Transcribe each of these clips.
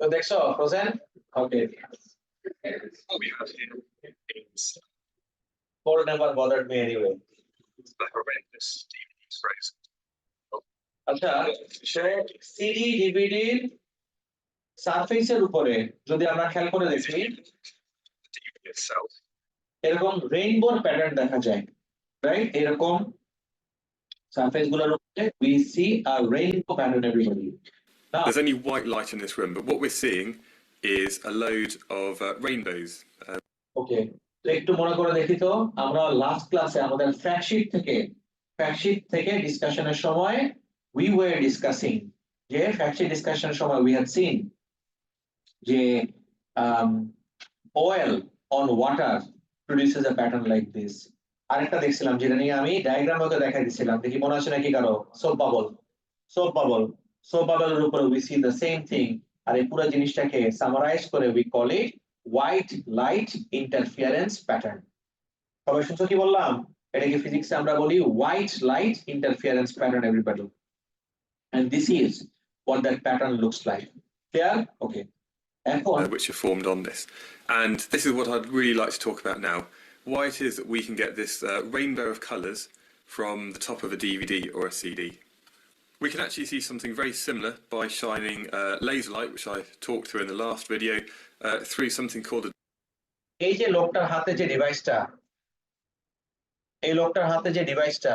তো দেখছো frozen okay What we have here is cold never bothered me anyway the horrendous DVD phrase. আচ্ছা সে CD ডিভিডির সারফেসের উপরে যদি আমরা খেয়াল করে দেখি The DVD itself. এরকম রেইনবোর প্যাটার্ন দেখা যায় রাইট এরকম সারফেস গুলোর উপরে we see a rainbow pattern everybody. Now, There's only white light in this room, but what we're seeing is a load of rainbows. ওকে তো একটু মনে করে দেখি তো আমরা লাস্ট ক্লাসে আমাদের ফ্যাক্ট শীট থেকে ডিসকাশনের সময় we were discussing যে ফ্যাক্ট শীট ডিসকাশনের সময় we had seen যে oil on water produces a pattern like this আরেকটা দেখছিলাম যেটা নিয়ে আমি ডায়াগ্রাম মতো দেখাই দিছিলাম দেখি মনে আছে নাকি কারো সোপ বাবল এর উপরে we see the same thing আর এই পুরো জিনিসটাকে সামারাইজ করে we call it white light interference pattern সবাই শুনছো কি বললাম এটাকে ফিজিক্সে আমরা বলি white light interference pattern everybody and this is what that pattern looks like clear okay Which are formed on this, and this is what I'd really like to talk about now, why it is that we can get this rainbow of colours from the top of a DVD or a CD. We can actually see something very similar by shining laser light, which I talked through in the last video, through something called a এই যে লোকটার হাতে যে ডিভাইসটা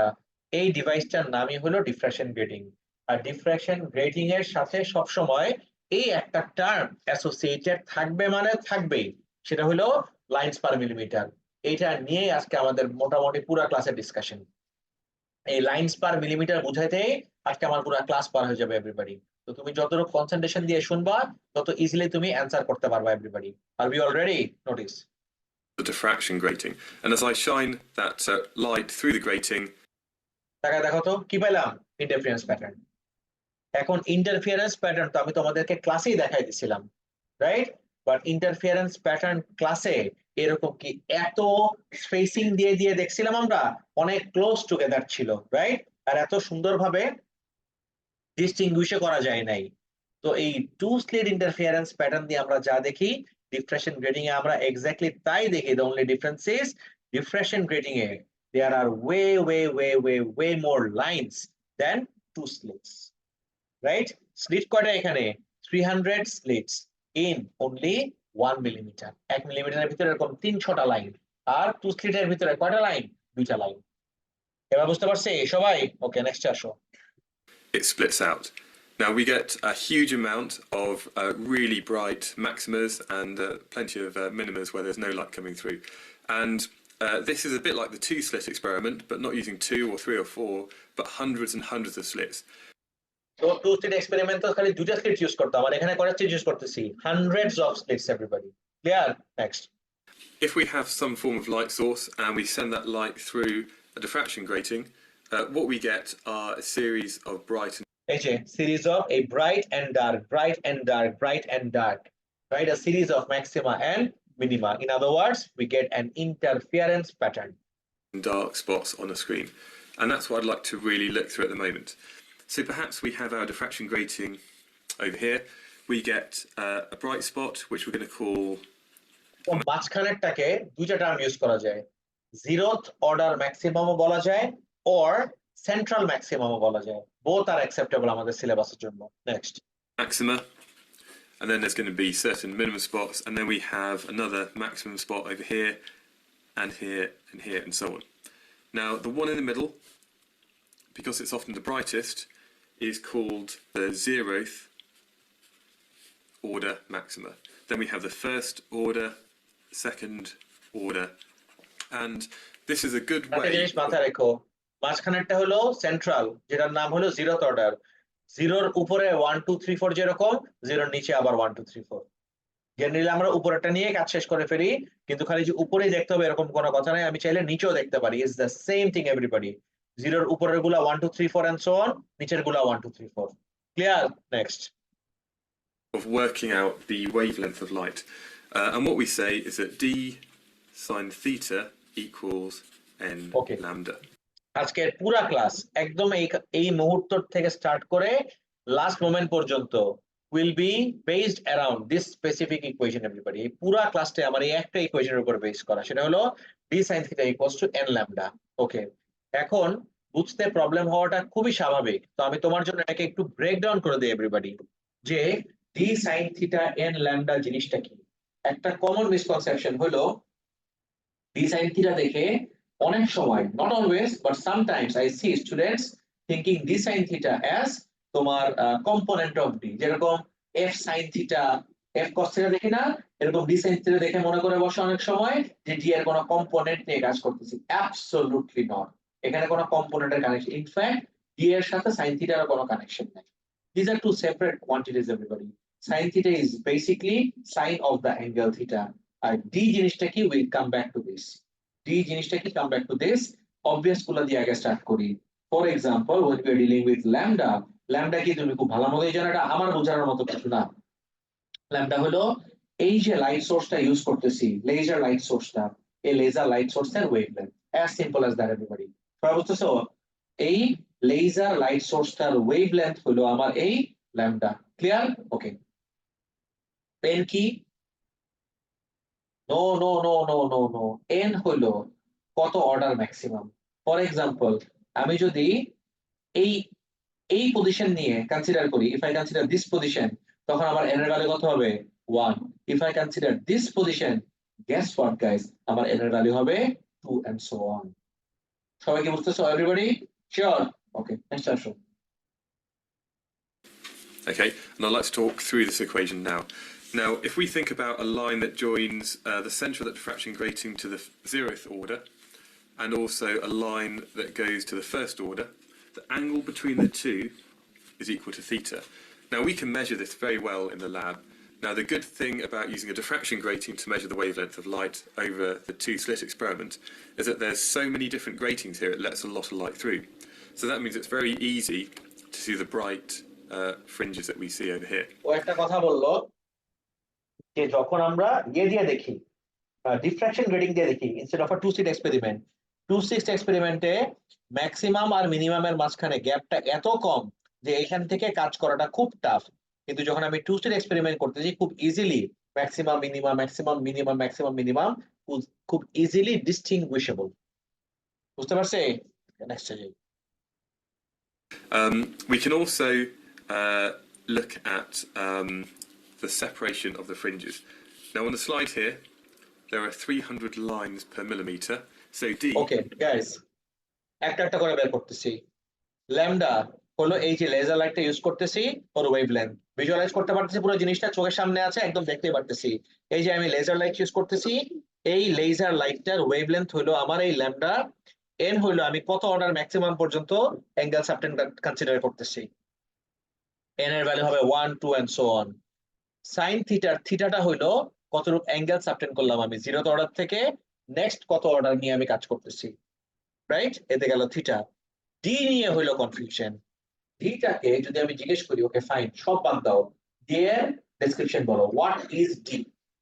এই ডিভাইসটার নামই হলো diffraction grating আর diffraction grating এর সাথে সব সময় এই একটা টার্ম অ্যাসোসিয়েটেড থাকবে মানে থাকবেই সেটা হলো লাইনস পার মিলিমিটার এইটা নিয়ে আজকে আমাদের মোটামুটি পুরো ক্লাসের ডিসকাশন এই লাইনস পার মিলিমিটার বুঝাইতে আজকে আমার পুরো ক্লাস পার হয়ে যাবে এভরিবডি তো তুমি যতটুকু কনসেন্ট্রেশন দিয়ে শুনবা তত ইজিলি তুমি অ্যানসার করতে পারবা এভরিবডি আর we already notice the diffraction grating, and as I shine that light through the grating, দেখো তো কি পেলাম ইন্টারফারেন্স প্যাটার্ন এখন ইন্টারফারেন্স প্যাটার্ন তো আমি তোমাদেরকে ক্লাসেই দেখাই দিছিলাম রাইট বাট ইন্টারফারেন্স প্যাটার্ন ক্লাসে এরকম কি এত স্পেসিং দিয়ে দেখছিলাম আমরা অনেক ক্লোজ টুগেদার ছিল রাইট আর এত সুন্দরভাবে ডিস্টিংগুইশ করা যায় নাই তো এই টু স্লিট ইন্টারফারেন্স প্যাটার্ন দিয়ে আমরা যা দেখি ডিফ্রাকশন গ্রেটিং এ আমরা এক্স্যাক্টলি তাই দেখি the only difference is diffraction grating A there are way more lines than two slits right slit কয়টা এখানে 300 slits in only 1 millimeter 1 মিলিমিটারের ভিতরে এরকম 3-6টা লাইন আর টু স্লিটের ভিতরে কয়টা লাইন 2টা লাইন এবার বুঝতে পারছে সবাই ওকে নেক্সট আসো it splits out. Now we get a huge amount of really bright maximas and plenty of minimas where there's no light coming through. And this is a bit like the 2-slit experiment, but not using 2 or 3 or 4, but hundreds and hundreds of slits. So 2-slit experiment তো খালি 2টা slit use করতাম আর এখানে কয়টা slit use করতেছি hundreds of slits everybody. Clear? Next. If we have some form of light source and we send that light through a diffraction grating, what we get are a series of bright and a series of a bright and dark, right? A series of maxima and minima. In other words, we get an interference pattern. Dark spots on the screen. And that's what I'd like to really look through at the moment. So perhaps we have our diffraction grating over here. We get a bright spot, which we're going to call... মাঝখানেরটাকে দুইটা term use করা যায়। zeroth order maximum বলা যায় or central maximum বলা যায়। Both are acceptable আমাদের সিলেবাসের জন্য। Next. Maxima, and then there's going to be certain minimum spots, and then we have another maximum spot over here, and here, and so on. Now the one in the middle, because it's often the brightest, is called the 0th order maxima. Then we have the 1st order, 2nd order, and this is a good way. মাঝখানেরটা হলো central যেটার নাম হলো 0th order 0-র উপরে 1 2 3 4 যেরকম 0-র নিচে আবার 1 2 3 4 generally আমরা উপরেরটা নিয়ে কাজ শেষ করে ফেলি কিন্তু খালি যে উপরেই দেখতে হবে এরকম কোনো কথা নাই আমি চাইলে নিচেও দেখতে পারি is the same thing everybody 0-র উপরের গুলা 1 2 3 4 and so on নিচের গুলা 1 2 3 4 clear next of working out the wavelength of light and what we say is that d sine theta equals n lambda. আজকের পুরা ক্লাস একদম এই মুহূর্ত থেকে স্টার্ট করে লাস্ট মোমেন্ট পর্যন্ত will be based around this specific equation everybody. এই পুরা ক্লাসটা আমার এই একটা ইকুয়েশনের উপর বেস করা, সেটা হলো d sin theta equals to n lambda. ওকে, এখন বুঝতে প্রবলেম হওয়াটা খুবই স্বাভাবিক, তো আমি তোমার জন্য এটাকে একটু ব্রেকডাউন করে দিই এভরিবডি, যে d sin theta n lambda জিনিসটা কি। একটা কমন মিসকনসেপশন হলো d sin theta দেখে অনেক সময়, not always but sometimes I see students thinking d sin theta as তোমার কম্পোনেন্ট অফ d, যেরকম f sin theta f cos theta দেখি না, এরকম d sin theta দেখে মনে করে বসে অনেক সময় যে d এর কোনো কম্পোনেন্ট নিয়ে কাজ করতেছি। অ্যাবসলিউটলি নট, এখানে কোনো কম্পোনেন্টের কানেকশন, ইনফ্যাক্ট d এর সাথে sin theta এর কোনো কানেকশন নাই। These are two separate quantities everybody. Sin theta is basically sine of the angle theta. R d জিনিসটা কি, will come back to this. d জিনিসটা কি, come back to this. Obvious গুলো দিয়ে আগে স্টার্ট করি। For example when we are dealing with lambda, lambda কি তুমি খুব ভালো মতোই জানো, এটা আমার বোঝানোর মতো কিছু না। lambda হলো এই যে লাইট সোর্সটা ইউজ করতেছি, লেজার লাইট সোর্সটা, এই লেজার লাইট সোর্সের wavelength, as simple as that everybody. সবাই বুঝতেছো? এই লেজার লাইট সোর্সটার ওয়েভলেন্থ হলো আমার এই lambda। ক্লিয়ার? ওকে, n কি? No no no no no no, n হলো কত অর্ডার ম্যাক্সিমাম। ফর এক্সাম্পল আমি যদি এই এই পজিশন নিয়ে কনসিডার করি, if I consider this position, তখন আমার n এর ভ্যালু কত হবে? 1। If I consider this position, guess what guys, আমার n এর ভ্যালু হবে 2 এন্ড সো অন। সবাই কি বুঝতেছো এভরিবডি? শিওর? ওকে, নেক্সট আসো। Okay, and I'd like to talk through this equation now. Now, if we think about a line that joins the centre of the diffraction grating to the 0th order, and also a line that goes to the 1st order, the angle between the two is equal to theta. Now, we can measure this very well in the lab. Now, the good thing about using a diffraction grating to measure the wavelength of light over the two-slit experiment is that there's so many different gratings here, it lets a lot of light through. So that means it's very easy to see the bright fringes that we see over here. ও একটা কথা বললো যে যখন আমরা ইয়ে দিয়ে দেখি, diffraction grating দিয়ে দেখি, instead of a two slit experiment, two slit এক্সপেরিমেন্টে ম্যাক্সিমাম আর মিনিমামের মাঝখানে গ্যাপটা এত কম যে এখান থেকে কাজ করাটা খুব টাফ। কিন্তু যখন আমি টু সিট এক্সপেরিমেন্ট করতেছি, খুব easily maximum minimum maximum minimum maximum minimum খুব ইজিলি ডিস্টিংগুইশেবল। বুঝতে পারছে? নেক্সট যাই। We can also look at the separation of the fringes. Now on the slide here, there are 300 lines per millimeter. So D. Okay, guys, একটা করে বের করতেছি। Lambda হলো এই যে লেজার লাইটটা ইউজ করতেছি, ওর ওয়েভলেন্থ ভিজুয়ালাইজ করতে পারতেছি, পুরো জিনিসটা চোখের সামনে আছে, একদম দেখতে পারতেছি। এই যে আমি লেজার লাইট ইউজ করতেছি, এই লেজার লাইটটার ওয়েভলেন্থ হলো আমার এই ল্যামডা। এন হলো আমি কত অর্ডার ম্যাক্সিমাম পর্যন্ত অ্যাঙ্গেল সাবটেন্ড কনসিডার করতেছি। এন এর ভ্যালু হবে 1 2 এন্ড সো অন। সাইন থিটার থিটাটা হলো কতটুকু অ্যাঙ্গেল সাবটেন্ড করলাম আমি 0th অর্ডার থেকে নেক্সট কত অর্ডার নিয়ে আমি কাজ করতেছি, রাইট? এতে গেল থিটা। ডি নিয়ে হইলো কনফিউশন। ডিটাকে যদি আমি জিজ্ঞেস করি, ওকে ফাইন, সব বাদ দাও, ডি এর ডেসক্রিপশন বলো, হোয়াট ইজ ডি?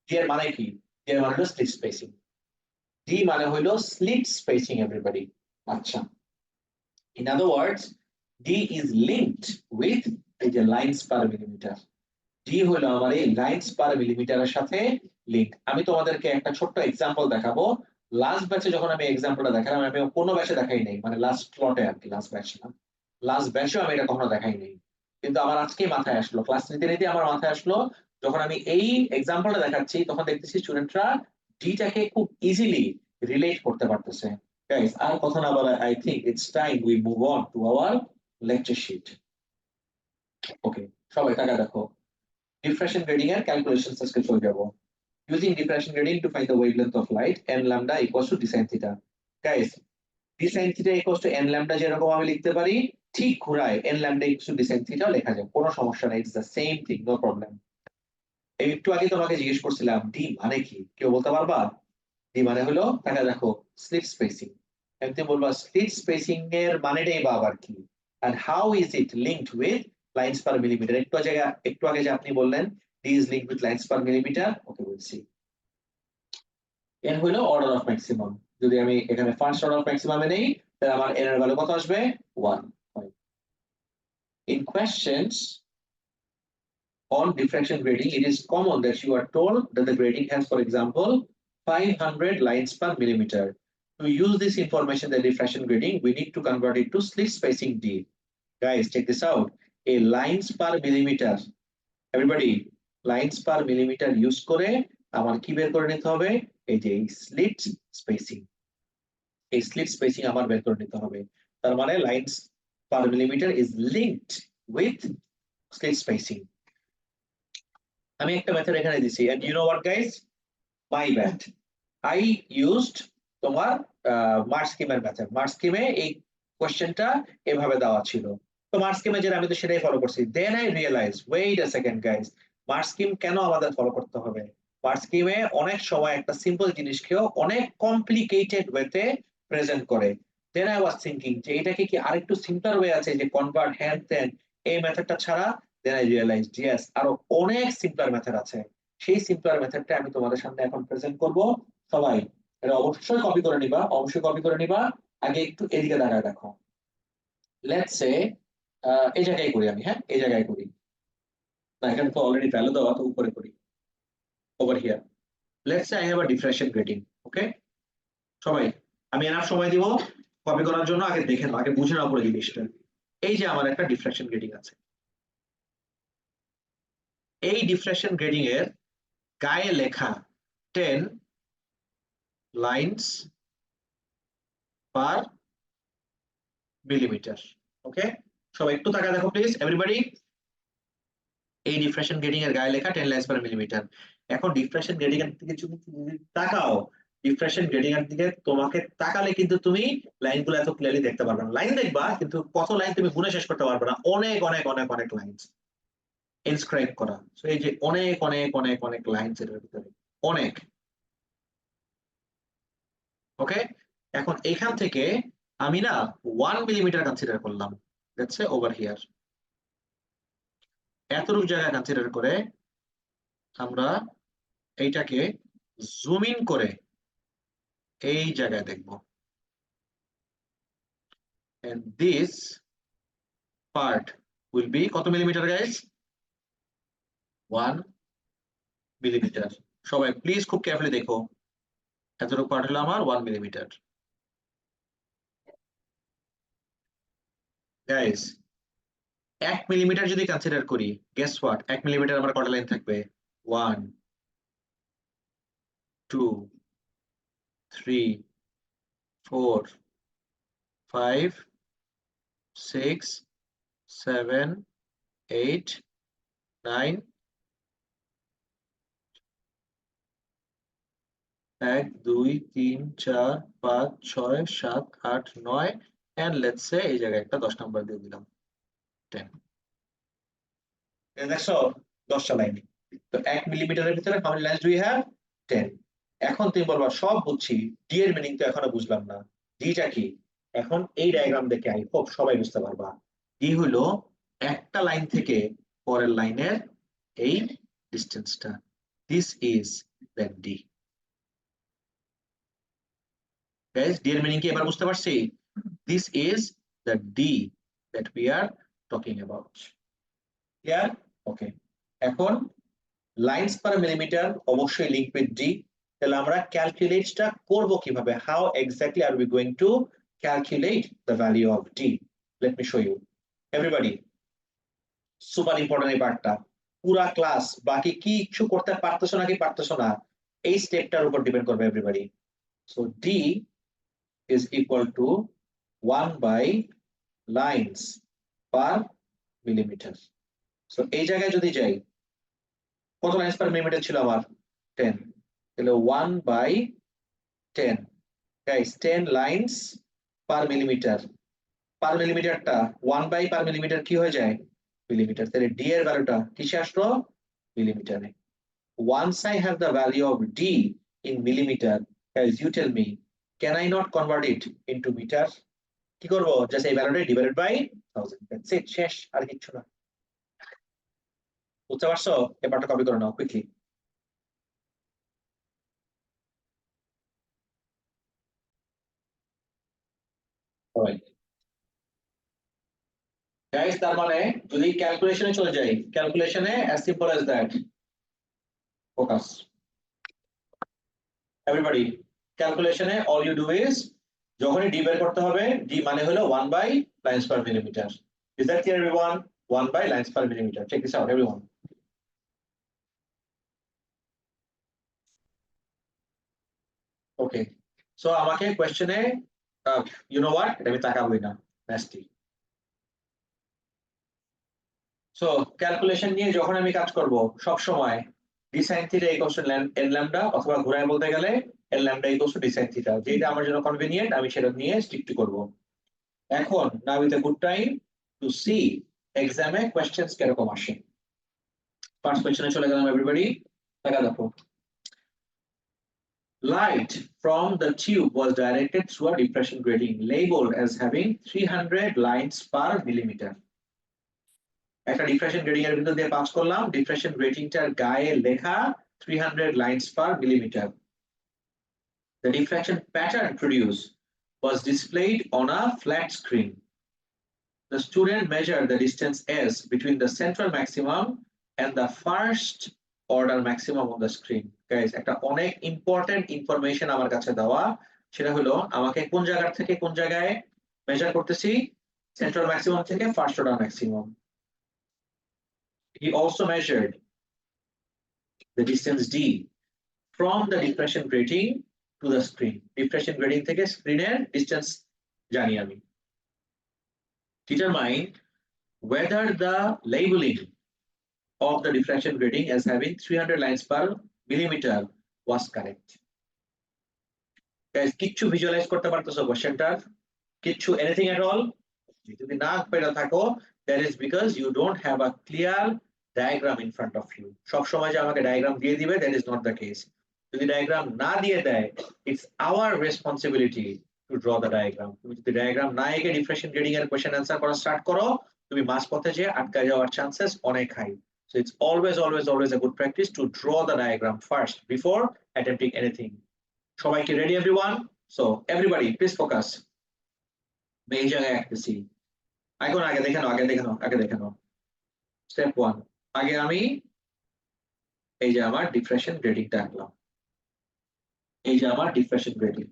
ডি এর মানে কি? ডি এর মানে হলো স্লিট স্পেসিং। ডি মানে হইলো স্লিট স্পেসিং এভরিবডি। আচ্ছা, in other words D is linked with এই যে লাইনস পার মিলিমিটার। ডি হলো আমার এই লাইনস পার মিলিমিটারের সাথে লিঙ্ক। আমি তোমাদেরকে একটা ছোট্ট এক্সাম্পল দেখাবো। লাস্ট ব্যাচে যখন আমি এক্সাম্পলটা দেখালাম, আমি কোনো ব্যাচে দেখাই নাই, মানে লাস্ট স্লটে আর কি, লাস্ট ব্যাচ না, লাস্ট ব্যাচেও আমি এটা কখনো দেখাই নাই, কিন্তু আমার আজকেই মাথায় আসলো, ক্লাস নিতে নিতে আমার মাথায় আসলো, যখন আমি এই এক্সাম্পলটা দেখাচ্ছি তখন দেখতেছি স্টুডেন্টরা ডিটাকে খুব ইজিলি রিলেট করতে পারতেছে। গাইস, আর কথা না বলা, I think it's time we move on to our lecture sheet. Okay, সবাই টাকা দেখো, diffraction grading and calculations আজকে চলে যাব। Using diffraction grading to find the wavelength of light, n lambda equals to d sin theta. Guys, d sin theta equals to n lambda যেরকম আমি লিখতে পারি, ঠিক ঘুরায় n lambda equals to d sin theta লেখা যায়, কোনো সমস্যা নাই, it's the same thing, no problem. একটু আগে তোমাকে জিজ্ঞেস করছিলাম d মানে কি, কেউ বলতে পারবা? d মানে হলো, টাকা দেখো, স্লিট স্পেসিং। এমনি বলবা স্লিট স্পেসিং এর মানেটাই বা আবার কি, and how is it linked with lines per millimeter? একটু আগে যে আপনি বললেন d is linked with lines per millimeter. Okay, we'll see. n হলো অর্ডার অফ ম্যাক্সিমাম। যদি আমি এখানে ফার্স্ট অর্ডার অফ ম্যাক্সিমাম এ নেই, তাহলে আমার n এর ভ্যালু কত আসবে? 1. In questions on diffraction grating, it is common that you are told that the grating has, for example, 500 lines per millimeter. To use this information, the diffraction grating, we need to convert it to slit spacing D. Guys, check this out. A lines per millimeter, everybody, lines per millimeter use করে আমার কি বের করে নিতে হবে? এই যে slit spacing, এই স্লিট স্পেসিং আমার বের করে নিতে হবে। তার মানে lines per millimetre is linked with slit spacing. আমি একটা মেথড এখানে দিছি, and you know what guys, my bad, I used তোমার মার্ক স্কিমের মেথড। মার্ক স্কিমে এই কোশ্চেনটা এভাবে দেওয়া ছিল, তো মার্ক স্কিমে যেটা আমি তো সেটাই ফলো করছি। Then I realise, wait a second guys, mark scheme কেন আমাদের ফলো করতে হবে? মার্ক স্কিমে অনেক সময় একটা সিম্পল জিনিসকেও অনেক কমপ্লিকেটেড ওয়েতে প্রেজেন্ট করে। দেন আই ওয়াজ থিংকিং যে এটাকে কি আরেকটু সিম্পল ওয়ে আছে যে কনভার্ট হ্যান্ড দেন এই মেথডটা ছাড়া? দেন আই রিয়েলাইজ ইয়েস, আরো অনেক সিম্পল মেথড আছে। সেই সিম্পল মেথডটা আমি তোমাদের সামনে এখন প্রেজেন্ট করব। সবাই এটা অবশ্যই কপি করে নিবা, অবশ্যই কপি করে নিবা। আগে একটু এদিকে দাঁড়ায় দেখো। লেটস সে এই জায়গায় করি আমি, হ্যাঁ এই জায়গায় করি না, এখানে তো অলরেডি ভ্যালু দেওয়া, তো উপরে করি, over here. Let's say I have a differentiation grating, ওকে? সবাই আমি এনাফ সময় দিব কপি করার জন্য, আগে দেখে নাও, আগে বুঝে নাও পুরো জিনিসটা। এই যে আমার একটা ডিফ্রাকশন গ্রেটিং আছে, এই ডিফ্রাকশন গ্রেটিং এর গায়ে লেখা 10 লাইনস পার মিলিমিটার, ওকে? সবাই একটু তাকায় দেখো প্লিজ, এভরিবডি। এই ডিফ্রাকশন গ্রেডিং এর গায়ে লেখা 10 লাইন্স পার মিলিমিটার। এখন ডিফ্রাকশন গ্রেডিং এর দিকে যদি তুমি তাকাও, ডিফ্রাকশন গ্রেডিং এর দিকে তোমাকে তাকালে কিন্তু তুমি লাইনগুলো এত ক্লিয়ারলি দেখতে পারবে না। লাইন দেখবা কিন্তু কত লাইন তুমি গুণে শেষ করতে পারবে না, অনেক অনেক অনেক অনেক লাইন ইনস্ক্রাইব করা। সো এই যে অনেক অনেক অনেক অনেক লাইনস এর ভিতরে, অনেক, ওকে? এখন এখান থেকে আমি না 1 মিলিমিটার কনসিডার করলাম, লেটস সে ওভার হিয়ার। এতটুকু জায়গা কনসিডার করে আমরা এইটাকে জুম ইন করে এই জায়গায় দেখব, and this part will be কত মিলিমিটার গাইস? 1 মিলিমিটার। সবাই প্লিজ খুব কেয়ারফুলি দেখো, এতটুকু পার্ট হলো আমার 1 মিলিমিটার। গাইস 1 মিলিমিটার যদি কনসিডার করি, গেস হোয়াট, 1 মিলিমিটার আমার কত লাইন থাকবে? 1 2 3 4 5 6 7 8 9, 1 2 3 4 5 6 7 8 9, এন্ড লেটস সে এই জায়গায় একটা 10 নাম্বার দিয়ে দিলাম 10। দেখছো 10টা লাইন। তো 1 মিলিমিটারের ভিতরে how many lines do you have? 10। এখন তুমি বলবা সব বুঝছি, ডি এর মিনিং তো এখনো বুঝলাম না, ডিটা কি? এখন এই ডায়াগ্রাম দেখে আই হোপ সবাই বুঝতে পারবা। ডি হলো একটা লাইন থেকে পরের লাইনের এই ডিসটেন্সটা, this is that D. Guys D এর মিনিং কি এবার বুঝতে পারছি? This is the D that we are talking about. Clear? Okay. এখন লাইন্স পার মিলিমিটার অবশ্যই লিঙ্ক উইথ ডি। তাহলে আমরা ক্যালকুলেটটা করব কিভাবে? How exactly are we going to calculate the value of D? Let me show you everybody. Super important এই পার্টটা। পুরা ক্লাস বাকি কি কিছু করতে পারতেছো নাকি পারতেছো না, এই স্টেপটার উপর ডিপেন্ড করবে everybody. So D is equal to 1 by lines per millimeter. So এই জায়গায় যদি যাই, কত লাইন্স পার মিলিমিটার ছিল আমার? 10। তাহলে 1 by 10, guys 10 lines per millimetre. Per মিলিমিটারটা 1 বাই পার মিলিমিটার কি হয়ে যায়? মিলিমিটার। তাহলে ডি এর ভ্যালুটা কিসে আসলো? মিলিমিটারে। Once I have the value of d in millimeter, guys you tell me, can I not convert it into meter? কি করব? জাস্ট এই ভ্যালুটা ডিভাইডেড বাই 1000, দ্যাটস ইট, শেষ, আর কিছু না। বুঝতে পারছো? এবারটা কপি করে নাও কুইকলি। সবাই গাইস তার মানে যদি ক্যালকুলেশনে চলে যাই, ক্যালকুলেশনে as simple as that. Focus everybody, ক্যালকুলেশনে অল ইউ ডু ইজ যখনই ডি বের করতে হবে, ডি মানে হলো 1 by lines per millimetre. Is that clear everyone? 1 by lines per millimetre. Check this out everyone. Okay, so আমাকে কোশ্চেনে ইউ নো হোয়াট, এটা আমি তাকাবোই না, ন্যাস্টি। সো ক্যালকুলেশন নিয়ে যখন আমি কাজ করব সব সময় d sin theta equals two n lambda, অথবা ঘুরায় বলতে গেলে n lambda equals to d sin theta, যেটা আমার জন্য কনভিনিয়েন্ট আমি সেটা নিয়ে স্টিক টু করব। এখন now is a good time to see এক্সামে কোশ্চেনস কিরকম আসে। ফার্স্ট কোশ্চেনে চলে গেলাম এভরিবডি, দেখা দেখো। Light from the tube was directed through a diffraction grating labeled as having 300 lines per millimeter. একটা ডিফ্রাকশন গ্রেডিং এর ভিতর দিয়ে পাস করলাম, ডিফ্রাকশন গ্রেডিংটার গায়ে লেখা 300 lines per millimetre. The diffraction pattern produced was displayed on a flat screen. The student measured the distance s between the central maximum and the first order maximum on the screen. Guys, একটা অনেক important information আমার কাছে দেওয়া, সেটা হলো আমাকে কোন জায়গা থেকে কোন জায়গায় মেজার করতেছি, সেন্ট্রাল ম্যাক্সিমাম থেকে first order maximum. He also measured the distance d from the diffraction grating to the screen. Diffraction grating থেকে স্ক্রিনের ডিসটেন্স জানি আমি। Determine whether the labeling of the diffraction grating as having 300 lines per millimeter was correct. Guys, কিচ্ছু visualise করতে পারতেছো কোশ্চেনটার? কিচ্ছু, anything at all? যদি না পেরে থাকো, that is because you don't have a clear diagram in front of you. সব সময় যে আমাকে ডায়াগ্রাম দিয়ে দিবে, that is not the case. যদি ডায়াগ্রাম না দিয়ে দেয়, it's our responsibility to draw the diagram. তুমি যদি ডায়াগ্রাম না এঁকে ডিফ্রাকশন গ্রেডিং এর কোশ্চেন অ্যান্সার করা স্টার্ট করো, তুমি মাঝপথে যে আটকে যাওয়ার চান্সেস অনেক high. So it's always a good practice to draw the diagram first before attempting anything. সবাই কি ready everyone? So everybody please focus. এই জায়গায় আসতেছি, এখন আগে দেখে নাও, আগে দেখে নাও। স্টেপ 1, আগে আমি এই যে আমার ডিফ্রাকশন গ্রেডিংটা আঁকলাম, এই যে আমার ডিফ্রাকশন গ্রেডিং,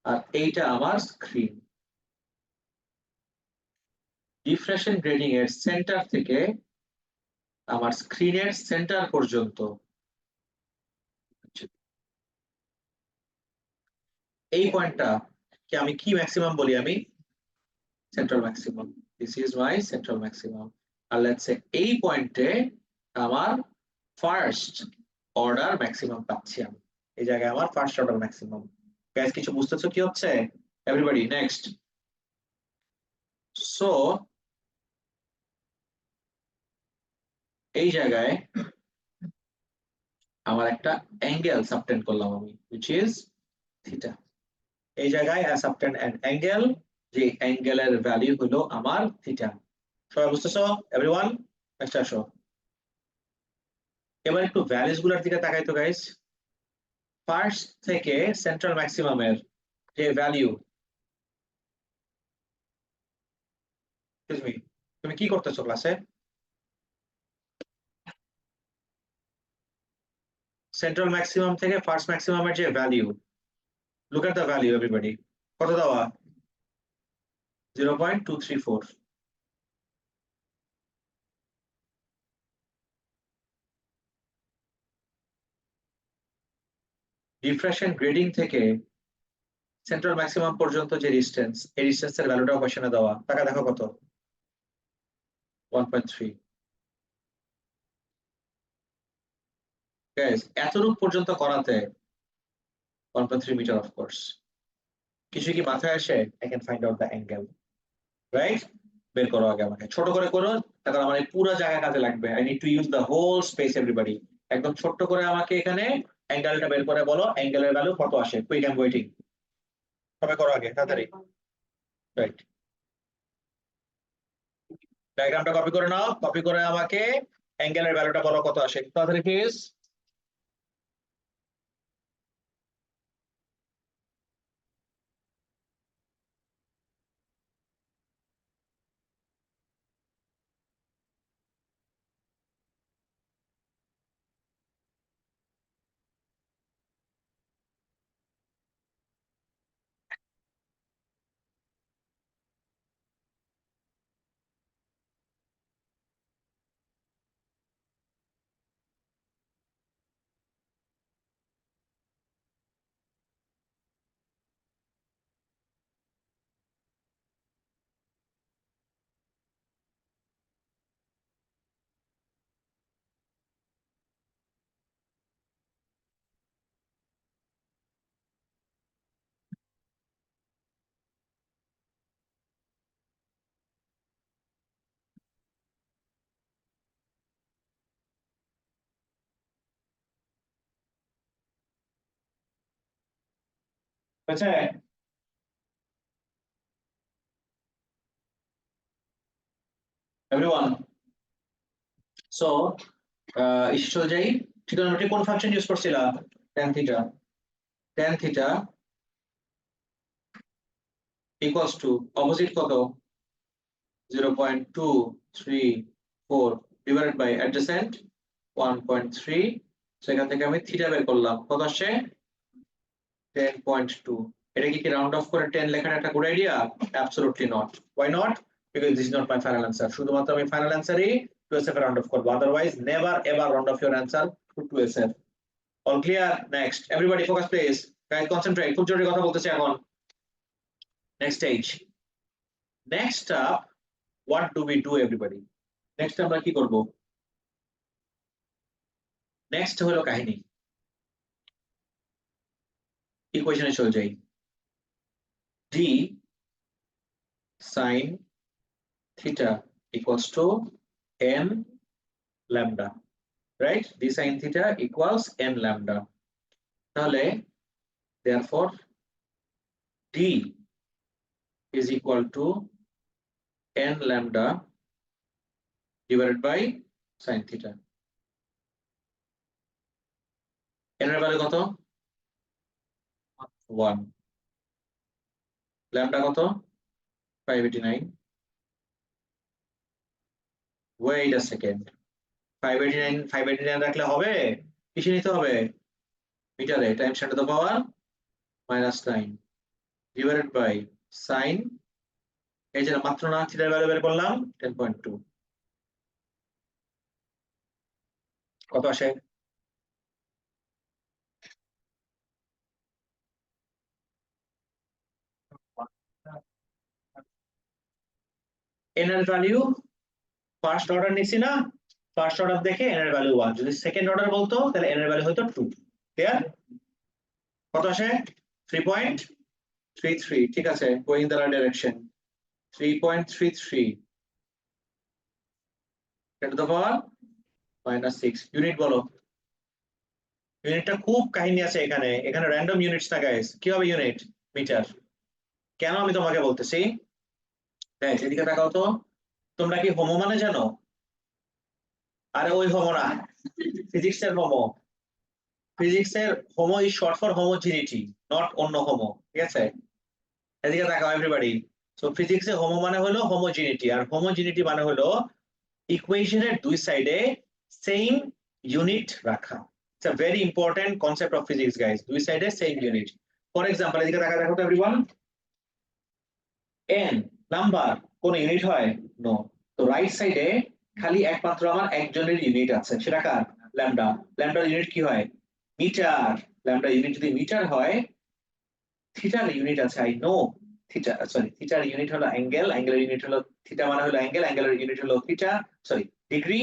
আর এইটা আমার স্ক্রিন। ডিফ্রাকশন গ্রেডিং এর সেন্টার থেকে আমার স্ক্রিনের সেন্টার পর্যন্ত এই পয়েন্টটা কে আমি কি ম্যাক্সিমাম বলি? আমি central maximum. This is my central maximum. আর লেটস সে এই পয়েন্টে আমার ফার্স্ট অর্ডার ম্যাক্সিমাম পাচ্ছি আমি, এই জায়গায় আমার ফার্স্ট অর্ডার ম্যাক্সিমাম। গাইস কিছু বুঝতেছো কি হচ্ছে? Everybody next. সো এই জায়গায় আমার একটা অ্যাঙ্গেল সাবটেন্ড করলাম আমি, which is থিটা। এই জায়গায় I subtend an angle, যে অ্যাঙ্গেলের ভ্যালু হলো আমার থিটা। সবাই বুঝতেছো এভরিওয়ান? নেক্সট আসো। এবার একটু ভ্যালুস গুলোর দিকে তাকাই তো গাইস। ফার্স্ট থেকে সেন্ট্রাল ম্যাক্সিমামের যে ভ্যালু, তুমি কি করতেছো ক্লাসে? সেন্ট্রাল ম্যাক্সিমাম থেকে ফার্স্ট ম্যাক্সিমামের যে value, look at the value everybody. কত দেওয়া? 0.234। ডিফ্রাকশন গ্রেডিং থেকে সেন্ট্রাল ম্যাক্সিমাম পর্যন্ত যে ডিসটেন্স, এই ডিসটেন্সের ভ্যালুটাও কোশ্চেনে দেওয়া, টাকা দেখো কত? 1.3। গাইস এতটুকু পর্যন্ত করাতে 1.3 মিটার অফ কোর্স। কিছু কি মাথায় আসে? I can find out the angle, right? বের করো আগে, আমাকে ছোট করে করো, তারপর আমার এই পুরো জায়গা কাজে লাগবে। I need to use the whole space everybody. একদম ছোট করে আমাকে এখানে অ্যাঙ্গেলটা বের করে বলো, অ্যাঙ্গেলের ভ্যালু কত আসে। Quick, I am waiting. সবাই করো আগে তাড়াতাড়ি, রাইট? ডায়াগ্রামটা কপি করে নাও, কপি করে আমাকে অ্যাঙ্গেলের ভ্যালুটা বলো কত আসে তাড়াতাড়ি প্লিজ। হয়েছে? এভরিওয়ান, সো ইস চলে যাই। ট্রিগোনোমেট্রি কোন ফাংশন ইউজ করছিলা? tan theta. tan theta equals to opposite কত? 0.234 ডিভাইডেড বাই অ্যাডজেসেন্ট 1.3। সেখান থেকে আমি থিটা বের করলাম, কত আসছে? 10.2। এটা কি রাউন্ড অফ করে 10 লেখার একটা good idea? Absolutely not. Why not? Because this is not my final answer. শুধুমাত্র আমি ফাইনাল অ্যান্সারই 2SF রাউন্ড অফ করব, otherwise never ever round off your answer to 2SF। All clear? Next, everybody focus please, guys concentrate, খুব জরুরি কথা বলতেছি এখন। Next stage, next up, what do we do everybody? Next আমরা কি করব? নেক্সট হলো কাহিনী, ইকুয়েশনে চলে যাই। d sin theta equals to n lambda, right? d sin theta equals n lambda. তাহলে therefore d is equal to n lambda divided by sin theta. n এর ভ্যালু কত? 1। lambda কত? 589। wait a second, 589 রাখলে হবে? কিসে নিতে হবে? মিটারে, Times 10 to the power -9 divided by sin, এই যে মাত্র না থিটার ভ্যালু বের করলাম 10.2, কত আসে? n এর ভ্যালু ফার্স্ট অর্ডার নিছি না, ফার্স্ট অর্ডার দেখে n এর ভ্যালু 1, যদি সেকেন্ড অর্ডার বলতো তাহলে n এর ভ্যালু হতো 2। ক্লিয়ার? কত আসে? 3.33। ঠিক আছে, going the right direction. 3.33 10 to the power -6। Unit বলো। ইউনিটটা খুব কাহিনী আছে এখানে, এখানে র্যান্ডম ইউনিটস না গাইস। কি হবে ইউনিট? মিটার। কেন আমি তোমাকে বলতেছি, গাইস এদিকে তাকাও তো, তোমরা কি হোমো মানে জানো? আরে ওই হোমো না, ফিজিক্সের হোমো। ফিজিক্সের homo is short for homogeneity, not অন্য হোমো। ঠিক আছে, এদিকে তাকাও এভরিবডি। সো ফিজিক্সে হোমো মানে হলো হোমোজিনিটি, আর হোমোজিনিটি মানে হলো ইকুয়েশনের দুই সাইডে সেম ইউনিট রাখা। It's a very important concept of physics guys, দুই সাইডে সেম ইউনিট। ফর এক্সাম্পল এদিকে দেখো তো এভরিওয়ান, n নাম্বার কোন ইউনিট হয়? নো। তো রাইট সাইডে খালি একমাত্র আমার একজনের ইউনিট আছে, সেটা কার? ল্যামডা। ল্যামডার ইউনিট কি হয়? মিটার। ল্যামডা ইউনিট যদি মিটার হয়, থিটার ইউনিট আছে, আই নো। থিটা সরি, থিটার ইউনিট হলো অ্যাঙ্গেল, অ্যাঙ্গেলের ইউনিট হলো থিটা মানে হলো অ্যাঙ্গেল, অ্যাঙ্গেলের ইউনিট হলো থিটা সরি ডিগ্রি।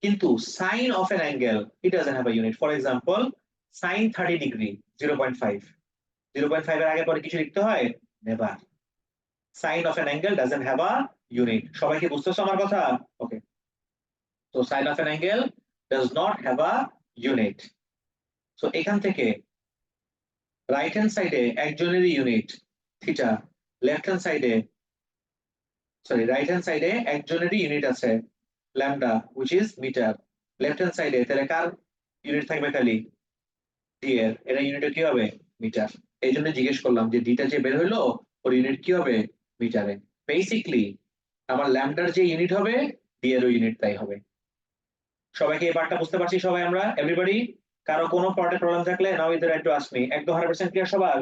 কিন্তু sine of an angle it doesn't have a unit. For example sine 30 degree 0.5, 0.5 এর আগে পরে কিছু লিখতে হয়? Never. Sine of an angle doesn't have a unit. সবাই কি বুঝতেছো আমার কথা? ওকে, তো sine of an angle does not have a unit. So এখান থেকে রাইট হ্যান্ড সাইডে একজনেরই ইউনিট থিটা, লেফট হ্যান্ড সাইডে সরি রাইট হ্যান্ড সাইডে একজনেরই ইউনিট আছে lambda which is metre. Left hand সাইডে তাহলে কার ইউনিট থাকবে? খালি ডি এর। এটা ইউনিটে কি হবে? মিটার। এই জন্য জিজ্ঞেস করলাম যে ডিটা যে বের হইলো ওর ইউনিট কি হবে? মিটারে। বেসিকলি আমার ল্যামডার যে ইউনিট হবে ডি এরও ইউনিট তাই হবে। সবাইকে এই পার্টটা বুঝতে পারছি সবাই আমরা? এভরিবডি, কারো কোনো পার্টে প্রবলেম থাকলে now is the right to ask me. একদম 100% ক্লিয়ার সবার?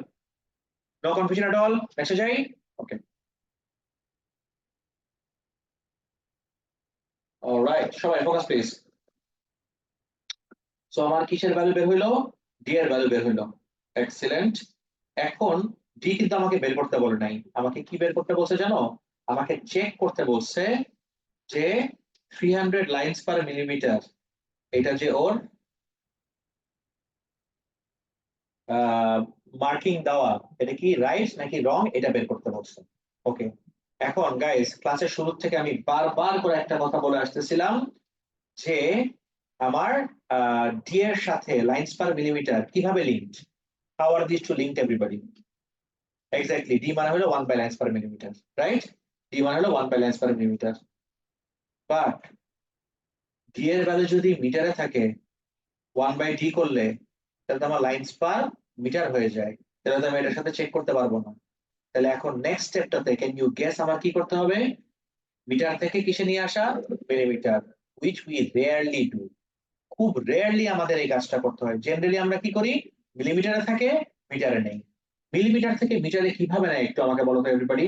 No confusion at all? Next যাই। ওকে, অলরাইট, সবাই ফোকাস প্লিজ। সো আমার কিসের ভ্যালু বের হইলো? ডি এর ভ্যালু বের হইলো। এক্সিলেন্ট। এখন ডি কিন্তু আমাকে বের করতে বলে নাই, আমাকে কি বের করতে বলছে জানো? আমাকে চেক করতে বলছে যে 300 লাইনস পার মিলিমিটার, এটা যে ওর মার্কিং দেওয়া, এটা কি রাইট নাকি রং এটা বের করতে বলছে। ওকে, এখন গাইস ক্লাসের শুরু থেকে আমি বারবার করে একটা কথা বলে আসতেছিলাম যে আমার ডি এর সাথে লাইনস পার মিলিমিটার কিভাবে linked. How are these two linked, everybody? Exactly, d মানে হলো 1 by lines per millimeter, right? d মানে হলো 1 by lines per millimeter, but d এর ভ্যালু যদি মিটারে থাকে 1 by d করলে তাহলে তো আমার লাইন্স পার মিটার হয়ে যায়, তাহলে তো আমি এটার সাথে চেক করতে পারবো না। তাহলে এখন নেক্সট স্টেপটাতে ক্যান ইউ গেস আমার কি করতে হবে? মিটার থেকে কিসে নিয়ে আসা? Millimetre, which we rarely do। খুব রেয়ারলি আমাদের এই কাজটা করতে হয়। জেনারেলি আমরা কি করি? মিলিমিটারে থাকে, মিটারে নেই। মিলিমিটার থেকে মিটারে কিভাবে নেয় একটু আমাকে বলো তো এভরিবডি।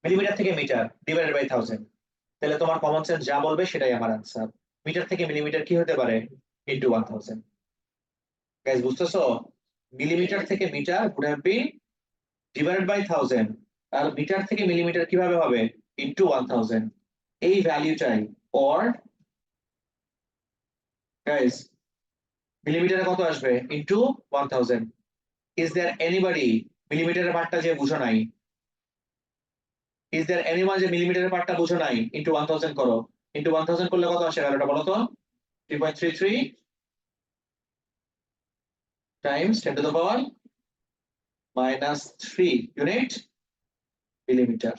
মিলিমিটার থেকে মিটার ডিভাইডেড বাই 1000, তাহলে তোমার কমন সেন্স যা বলবে সেটাই আমার আনসার। মিটার থেকে মিলিমিটার কি হতে পারে? ইনটু 1000। গাইস বুঝতেছো? মিলিমিটার থেকে metre would have been divided by 1000, আর মিটার থেকে মিলিমিটার কিভাবে হবে? ইনটু 1000। এই ভ্যালুটাই, অর গাইস মিলিমিটারে কত আসবে? ইনটু 1000। ইজ দেয়ার এনিবডি মিলিমিটারের পার্টটা যে বুঝো নাই? ইজ দেয়ার এনিওয়ান যে মিলিমিটারের পার্টটা বুঝো নাই? ইনটু 1000 করো। ইনটু 1000 করলে কত আসে ভ্যালুটা বলো তো? 3.33 times 10 to the power minus 3 unit millimeter.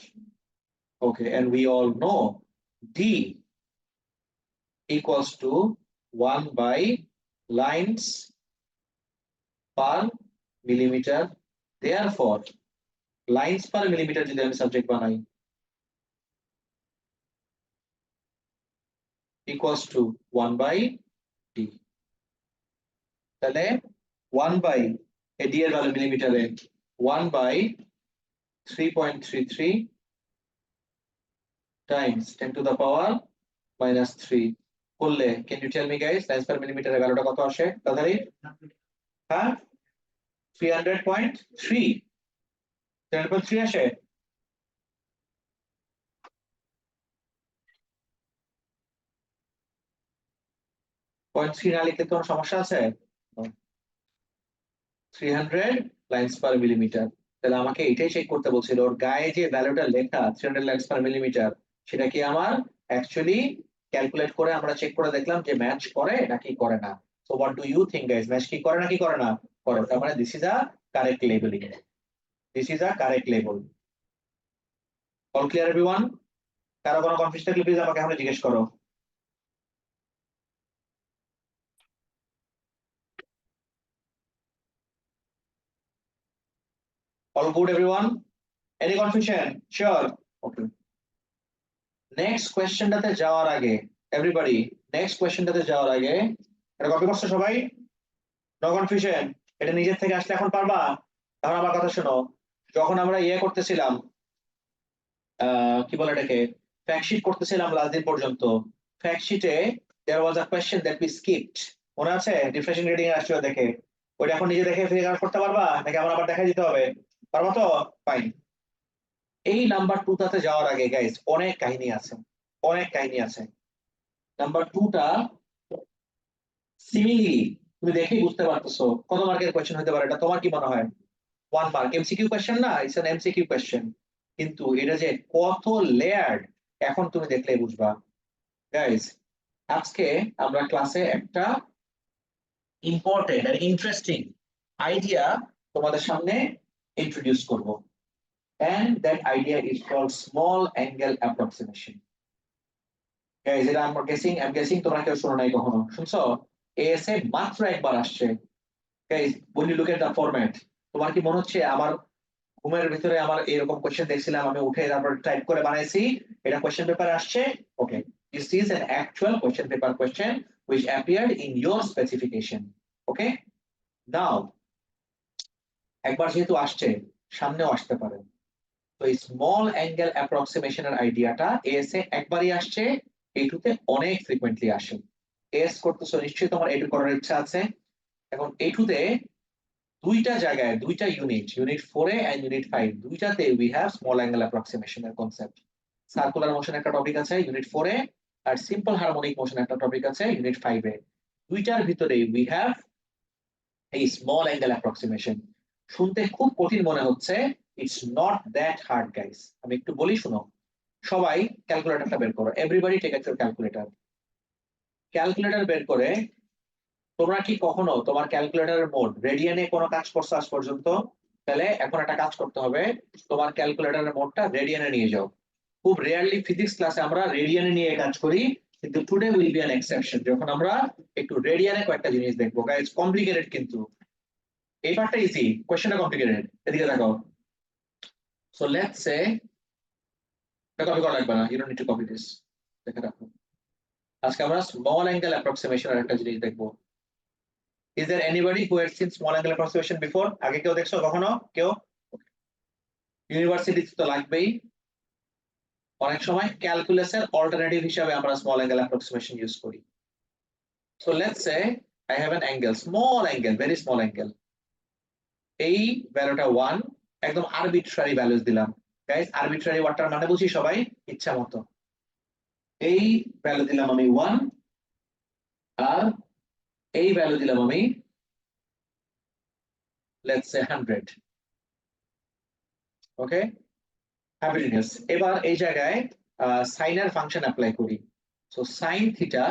Okay, and we all know d equals to 1 by lines per millimeter. Therefore, lines per millimeter যদি আমি সাবজেক্ট বানাই equals to 1 by d, তাহলে 1 by d এর value মিলিমিটারে 1 by 3.33 times 10 to the power minus 3 করলে can you tell me guys lines per millimeter এর ভ্যালুটা কত আসে তাড়াতাড়ি? হ্যাঁ 300.3 300.3 আসে। 0.3 না লিখলে কোনো সমস্যা আছে? 300 লাইন্স পার মিলিমিটার। তাহলে আমাকে এটাই চেক করতে বলছিল, ওর গায়ে যে ভ্যালুটা লেখা 300 লাইন্স পার মিলিমিটার সেটা কি আমার অ্যাকচুয়ালি ক্যালকুলেট করে আমরা চেক করে দেখলাম যে ম্যাচ করে নাকি করে না। So what do you think guys, match কি করে নাকি করে না? করে। তার মানে this is a correct labelling, this is a correct label. All clear everyone? কারো কোনো কনফিউশন থাকলে প্লিজ আমাকে এখন জিজ্ঞেস করো। All good everyone? Any confusion? Sure. Okay. Next কোয়েশ্চেনটাতে যাওয়ার আগে এভরিবডি, নেক্সট কোয়েশ্চেনটাতে যাওয়ার আগে এটা কপি করছো সবাই? No confusion? এটা নিজের থেকে আসলে এখন পারবা? এখন আমার কথা শোনো, যখন আমরা ইয়ে করতেছিলাম কি বলে এটাকে ফ্যাক্ট করতেছিলাম লাস্ট দিন পর্যন্ত, ফ্যাক্ট শিটে there was a question that we skipped, মনে আছে? ডিফ্রেকশন গ্রেডিং এর আসলে দেখে ওইটা এখন নিজে দেখে ফিগার আউট করতে পারবা নাকি আমার আবার দেখাই দিতে হবে? পারবা তো? ফাইন। এই নাম্বার 2 টাতে যাওয়ার আগে গাইস অনেক কাহিনী আছে, অনেক কাহিনী আছে। নাম্বার 2 টা সিমিলি তুমি দেখেই বুঝতে পারতেছো কত মার্কের কোয়েশ্চেন হতে পারে, এটা তোমার কি মনে হয়? 1 মার্ক এমসিকিউ কোয়েশ্চেন না, ইটস এন এমসিকিউ কোয়েশ্চেন, কিন্তু এটা যে কত লেয়ার্ড এখন তুমি দেখলেই বুঝবা। গাইস আজকে আমরা ক্লাসে একটা ইম্পর্টেন্ট আর ইন্টারেস্টিং আইডিয়া তোমাদের সামনে ইন্ট্রোডিউস করব, and that idea is called small angle approximation. Guys এটা I'm guessing তোমরা কেউ শোনো নাই কখনো, শুনছো? এএসএ মাত্র একবার আসছে। Guys when you look at the format, তোমার কি মনে হচ্ছে আমার ঘুমের ভিতরে আমার এরকম কোশ্চেন দেখছিলাম আমি উঠে তারপর টাইপ করে বানাইছি এটা কোশ্চেন পেপারে আসছে? ওকে, this is an actual question paper question which appeared in your specification. Okay, now একবার যেহেতু আসছে সামনেও আসতে পারে, তো এই স্মল অ্যাঙ্গেল অ্যাপ্রক্সিমেশনের আইডিয়াটা এএসএ একবারই আসছে, এইটুতে অনেক ফ্রিকোয়েন্টলি আসে। এস করতেছো নিশ্চয়ই তোমার এইটু করার ইচ্ছা আছে। এখন এইটুতে দুইটা জায়গায় দুইটা ইউনিট, ইউনিট 4 এ এন্ড ইউনিট 5 দুইটাতে we have small angle approximation এর কনসেপ্ট। সার্কুলার মোশন একটা টপিক আছে ইউনিট 4 এ, আর সিম্পল হারমোনিক মোশন একটা টপিক আছে ইউনিট 5 এ। দুইটার ভিতরে উই হ্যাভ এই স্মল অ্যাঙ্গেল অ্যাপ্রক্সিমেশন। শুনতে খুব কঠিন মনে হচ্ছে, it's not that hard guys. আমি একটু বলি শুনো, সবাই ক্যালকুলেটরটা বের করো, everybody take your calculator. Calculator বের করে তোমরা কি কখনো তোমার ক্যালকুলেটরের মোড রেডিয়ানে কোনো কাজ করছো আজ পর্যন্ত? তাহলে এখন একটা কাজ করতে হবে, তোমার ক্যালকুলেটরের মোডটা রেডিয়ানে নিয়ে যাও। খুব রেয়ারলি ফিজিক্স ক্লাসে আমরা রেডিয়ানে নিয়ে কাজ করি, কিন্তু today will be an exception, যখন আমরা একটু রেডিয়ানে কয়েকটা জিনিস দেখবো। গাইস কমপ্লিকেটেড, কিন্তু এই পার্টটা ইজি, কোশ্চেনটা কমপ্লিকেটেড। এদিকে দেখো। সো লেটস সে, এটা কপি করা লাগবে না, you don't need to copy this. দেখে রাখো, আজকে আমরা স্মল অ্যাঙ্গেল অ্যাপ্রক্সিমেশন এর একটা জিনিস দেখবো। Is there anybody who has seen small angle approximation before? আগে কেউ দেখছো কখনো? কেউ? ইউনিভার্সিটি তো লাগবেই। অনেক সময় ক্যালকুলাসের অল্টারনেটিভ হিসাবে আমরা স্মল অ্যাঙ্গেল অ্যাপ্রক্সিমেশন ইউজ করি। So let's say I have an angle, small angle, very small angle. এই ভ্যালুটা 1, একদম আরবিট্রারি ভ্যালুস দিলাম। গাইস আরবিট্রারি ওয়ার্ডটার মানে বুঝি সবাই? ইচ্ছা মতো। এই ভ্যালু দিলাম আমি 1, আর এই ভ্যালু দিলাম আমি লেটস সে 100। Okay, happiness. এবার এই জায়গায় সাইনের ফাংশন অ্যাপ্লাই করি। So sine theta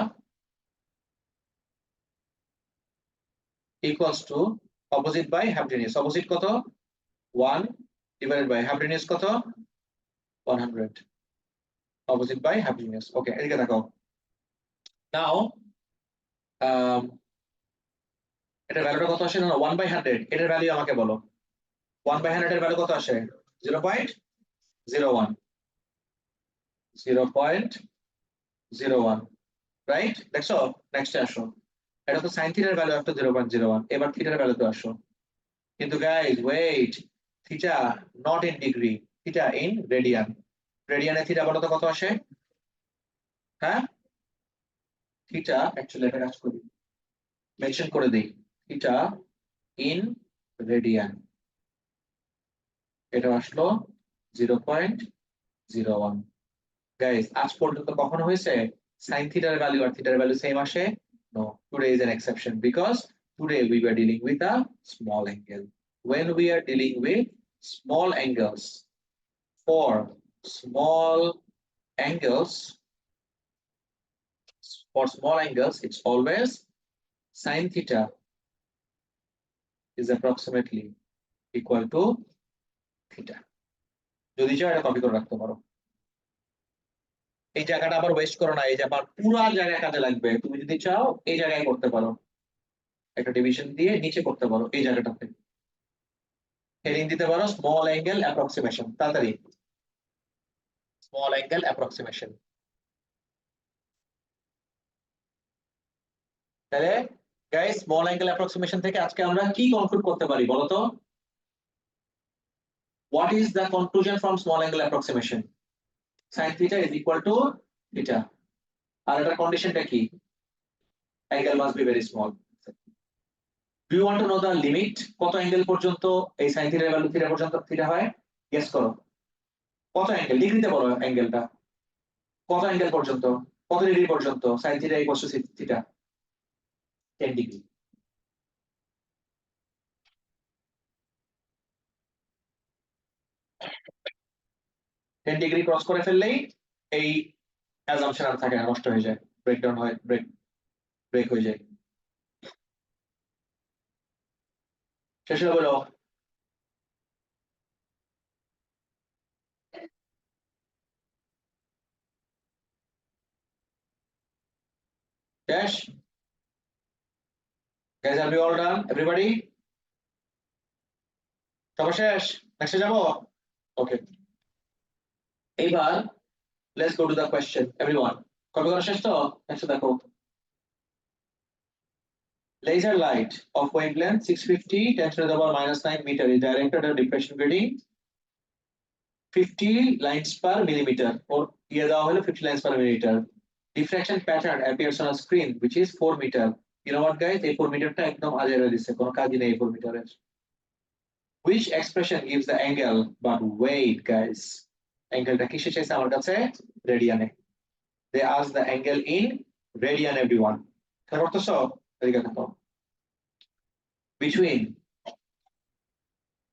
equals to opposite by happiness. Opposite কত? 1 ডিভাইডেড বাই হ্যাপিনেস কত? 100। Opposite by happiness. ওকে, এদিকে দেখো। নাও এটার ভ্যালুটা কত আসে? না 1/100, এটার ভ্যালু আমাকে বলো। 1/100 এর ভ্যালু কত আসে? 0.01, 0.01, রাইট? দেখছো? নেক্সটে আসো। এটা তো সাইন থিটার ভ্যালু একটা 0.01, এবার থিটার ভ্যালুতে আসো। কিন্তু guys wait, theta not in degree, theta in radian. রেডিয়ানে থিটা বলো তো কত আসে? হ্যাঁ, থিটা অ্যাকচুয়ালি এটা কাজ করি, মেনশন করে দিই, থিটা ইন রেডিয়ান, এটা আসলো 0.01। গাইস আজ পর্যন্ত কখনো হয়েছে sin থিটার ভ্যালু আর থিটার ভ্যালু সেম আসে? No, today is an exception because today we were dealing with a small angle. When we are dealing with small angles, for small angles, it's always sin theta is approximately equal to theta. যদি চাও এটা copy করে রাখতে পারো। এই জায়গাটা আবার West করো না, এই যে আবার পুরো জায়গায় কাজে লাগবে। তুমি যদি চাও এই জায়গায় করতে পারো, একটা ডিভিশন দিয়ে নিচে করতে পারো, এই জায়গাটাতে হেডিং দিতে পারো স্মল অ্যাঙ্গেল অ্যাপ্রক্সিমেশন। তাড়াতাড়ি, স্মল অ্যাঙ্গেল অ্যাপ্রক্সিমেশন। তাহলে গাইস স্মল অ্যাঙ্গেল অ্যাপ্রক্সিমেশন থেকে আজকে আমরা কি কনক্লুড করতে পারি বলো তো? What is the conclusion from small angle approximation? sin theta is equal to theta. আর এটার কন্ডিশনটা কি? Angle must be very small. Do you want to know the limit? কত অ্যাঙ্গেল পর্যন্ত এই sin থিটার ভ্যালু থিটা পর্যন্ত থিটা হয়? গেস করো। কত অ্যাঙ্গেল? ডিগ্রিতে বলো অ্যাঙ্গেলটা। কত অ্যাঙ্গেল পর্যন্ত? কত ডিগ্রি পর্যন্ত sin theta equals two theta? 10 degree. 10 degree cross করে ফেললেই এই অ্যাজাম্পশন আর থাকে না, নষ্ট হয়ে যায়, ব্রেকডাউন হয়, ব্রেক হয়ে যায়। শেষ হয়ে গেল। শেষ। guys are we all done everybody? সবার শেষ? নেক্সটে যাব। ওকে, এইবার let's go to the question everyone. Copy করা শেষ তো? নেক্সট দেখো। Laser light of wavelength 650 10 to the power -9 meter is directed at diffraction grating 50 lines per millimeter, or here দেওয়া হলো 50 lines per millimeter. Diffraction pattern appears on a screen which is 4 meter. You know what guys, এই 4 মিটারটা একদম আজেবাজে দিচ্ছে, কোনো কাজই নেই 4 মিটারের। Which expression gives the angle? But wait guys, অ্যাঙ্গেলটা কিসে চাইছে আমার কাছে? রেডিয়ানে। They ask the angle in radian everyone. খেয়াল করতেছো? এদিকে দেখো। Between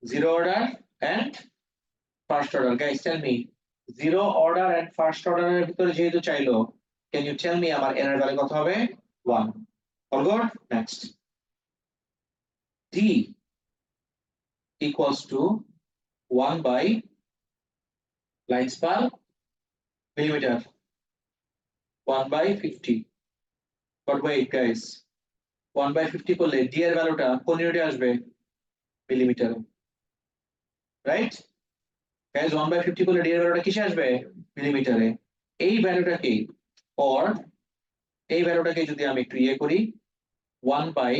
zero order and first order. Guys tell me, zero order and first order এর ভিতরে যেহেতু চাইলো, can you tell me আমার n এর ভ্যালু কত হবে? 1. All good? Next. D equals to 1 by lines per millimeter, 1 by 50. But wait guys, 1 by 50 করলে d এর ভ্যালুটা কোন ইউনিটে আসবে? মিলিমিটারে, রাইট? guys 1 by 50 করলে d এর ভ্যালুটা কিসে আসবে? মিলিমিটারে। এই ভ্যালুটাকে or এই ভ্যালুটাকে যদি আমি একটু ইয়ে করি 1 by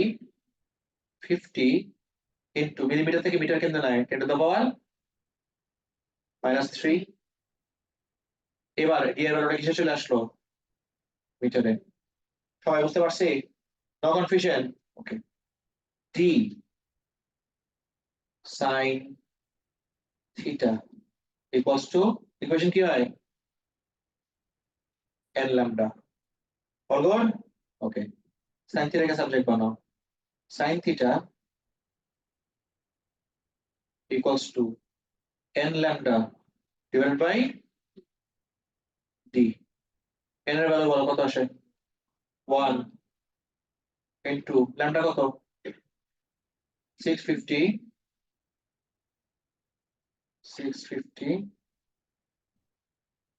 50 into মিলিমিটার থেকে মিটার কেন্দ্রে নেয় 10 to the power -3। এবার d এর ভ্যালুটা কিসে চলে আসলো? মিটারে। সবাই বুঝতে পারছি? No confusion? Okay. d sin theta equals to equation কি হয়? n lambda। all good? Okay. sin theta का सब्जेक्ट बनाओ। sin theta equals to n lambda divided by d। n এর ভ্যালু বলো কত আসে? 1 into lambda কত? 650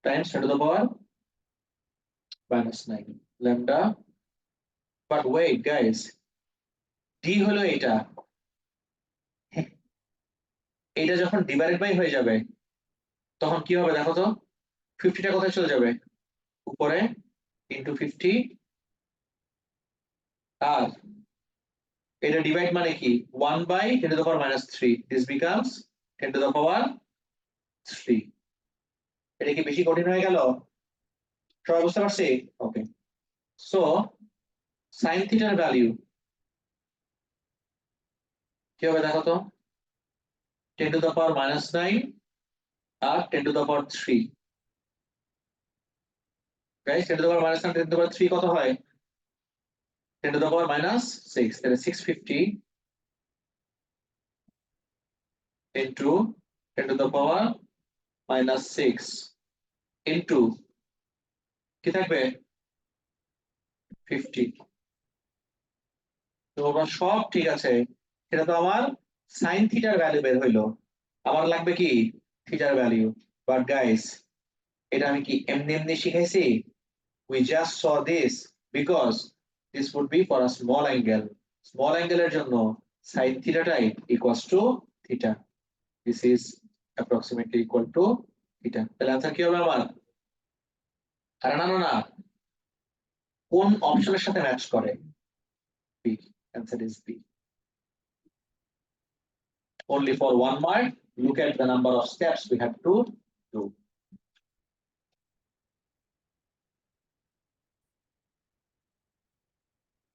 times 10 to the power -9 lambda। but wait guys, d হলো এটা, এটা যখন ডিভাইডেড বাই হয়ে যাবে তখন কি হবে দেখো তো? 50টা কোথায় চলে যাবে? উপরে into 50, আর এটা ডিভাইড মানে কি 1 by 10 to the power -3, this becomes 10 to the power 3। এটা কি বেশি কঠিন হয়ে গেল? সবাই বুঝতে পারছি? ওকে। সো sin থিটার ভ্যালু কি হবে দেখো তো? 10 to the power -9 আর 10 to the power 3। Guys 10 to the power -9 10 to the power 3 কত হয়? 10 to the power -6, তাহলে 650 into 10 to the power -6 into কি থাকবে? 50। তো আমার সব ঠিক আছে, এটা তো আমার sin থিটার ভ্যালু বের হইলো। আমার লাগবে কি? থিটার ভ্যালু। বাট গাইস, এটা আমি কি এমনি এমনি শিখাইছি? we just saw this because this would be for a small angle। small angle এর জন্য sin থিটাটাই equals to theta। this is approximately equal to theta। তাহলে आंसर কি হবে আমার? আরে না না না, কোন অপশনের সাথে ম্যাচ করে? B। answer is B। only for 1 mark, look at the number of steps we have to do।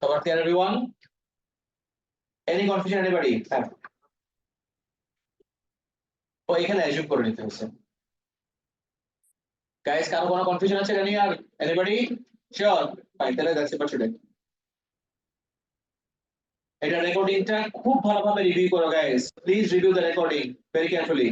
cover clear everyone? any confusion anybody? ও এখানে অ্যাজিউম করে নিতে হয়েছে। গাইস কারো কোনো কনফিউশন আছে জানি আর? এনিবডি? শিওর? ফাইন, তাহলে দ্যাটস ইট ফর টুডে। এটা রেকর্ডিংটা খুব ভালোভাবে রিভিউ করো guys, please review the recording very carefully.